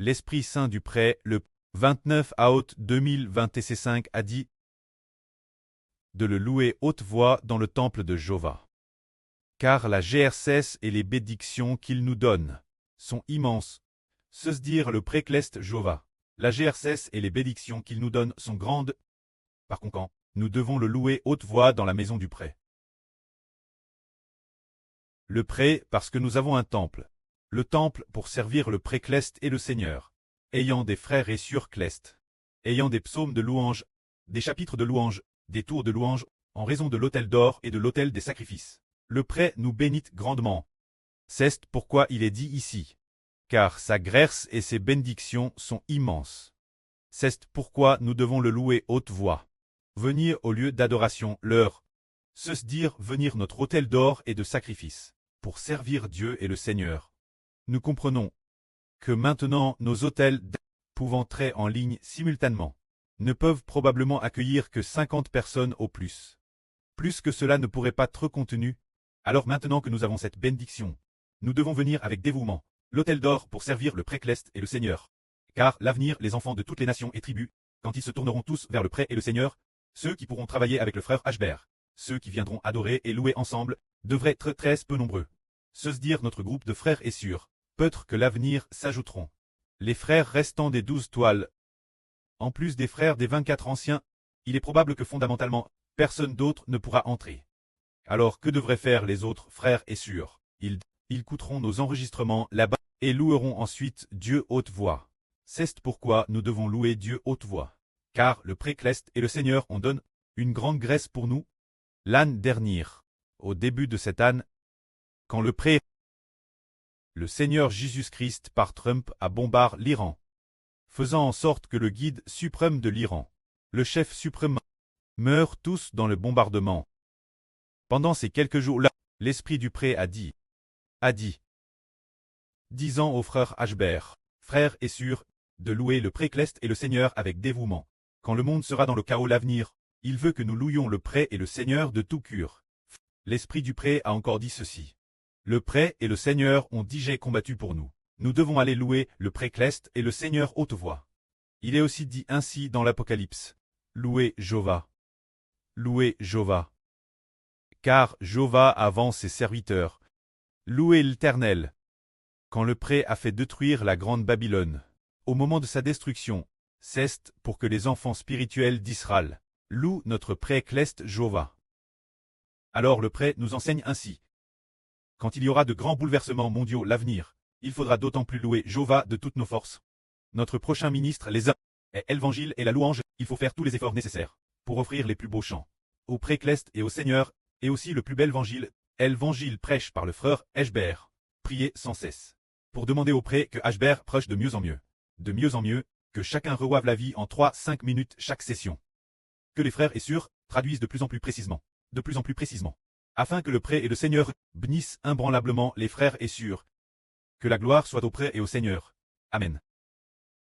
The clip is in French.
L'Esprit Saint du prêt, le 29 août 2025 a dit de le louer haute voix dans le temple de Jéhovah. Car la GRCS et les bénédictions qu'il nous donne sont immenses. Se dire le précleste Jéhovah. La GRCS et les bénédictions qu'il nous donne sont grandes. Par conséquent, nous devons le louer haute voix dans la maison du prêt. Le prêt parce que nous avons un temple. Le temple pour servir le précleste et le Seigneur. Ayant des frères et sœurs clestes. Ayant des psaumes de louange, des chapitres de louange, des tours de louange, en raison de l'autel d'or et de l'autel des sacrifices. Le prêt nous bénit grandement. C'est pourquoi il est dit ici. Car sa grâce et ses bénédictions sont immenses. C'est pourquoi nous devons le louer haute voix. Venir au lieu d'adoration, leur. Se dire venir notre autel d'or et de sacrifice. Pour servir Dieu et le Seigneur. Nous comprenons que maintenant nos autels pouvant traiter en ligne simultanément ne peuvent probablement accueillir que 50 personnes au plus. Plus que cela ne pourrait pas être contenu. Alors maintenant que nous avons cette bénédiction, nous devons venir avec dévouement, l'autel d'or pour servir le précleste et le Seigneur. Car l'avenir, les enfants de toutes les nations et tribus, quand ils se tourneront tous vers le prêt et le Seigneur, ceux qui pourront travailler avec le frère Ashbert, ceux qui viendront adorer et louer ensemble, devraient être très peu nombreux. Se dire notre groupe de frères est sûr, peut-être que l'avenir s'ajouteront. Les frères restant des 12 toiles, en plus des frères des 24 anciens, il est probable que fondamentalement, personne d'autre ne pourra entrer. Alors que devraient faire les autres frères et sœurs? Ils coûteront nos enregistrements là-bas et loueront ensuite Dieu haute voix. C'est pourquoi nous devons louer Dieu haute voix. Car le précleste et le Seigneur on donne une grande grâce pour nous. L'âne dernier, au début de cette âne, quand le Seigneur Jésus-Christ par Trump a bombardé l'Iran, faisant en sorte que le guide suprême de l'Iran, le chef suprême, meurent tous dans le bombardement. Pendant ces quelques jours-là, l'Esprit du prêt a dit, disant aux frères Ashbert, frères et sœurs, de louer le précleste et le Seigneur avec dévouement. Quand le monde sera dans le chaos l'avenir, il veut que nous louions le prêt et le Seigneur de tout cœur. L'Esprit du prêt a encore dit ceci. Le prêt et le Seigneur ont déjà combattu pour nous. Nous devons aller louer le précleste et le Seigneur haute voix. Il est aussi dit ainsi dans l'Apocalypse. Louez Jéhovah. Louez Jéhovah. Car Jéhovah avance ses serviteurs. Louez l'Éternel. Quand le prêt a fait détruire la grande Babylone, au moment de sa destruction, c'est pour que les enfants spirituels d'Israël louent notre précleste Jéhovah. Alors le prêt nous enseigne ainsi. Quand il y aura de grands bouleversements mondiaux l'avenir, il faudra d'autant plus louer Jéhovah de toutes nos forces. Notre prochain ministre les a est l'évangile et la louange, il faut faire tous les efforts nécessaires pour offrir les plus beaux chants au précleste et au Seigneur, et aussi le plus bel évangile prêche par le frère Ashbert. Priez sans cesse pour demander au prêt que Ashbert prêche de mieux en mieux, que chacun reçoive la vie en 3-5 minutes chaque session. Que les frères et sœurs traduisent de plus en plus précisément, afin que le prêt et le Seigneur bénissent imbranlablement les frères et sœurs. Que la gloire soit au prêt et au Seigneur. Amen.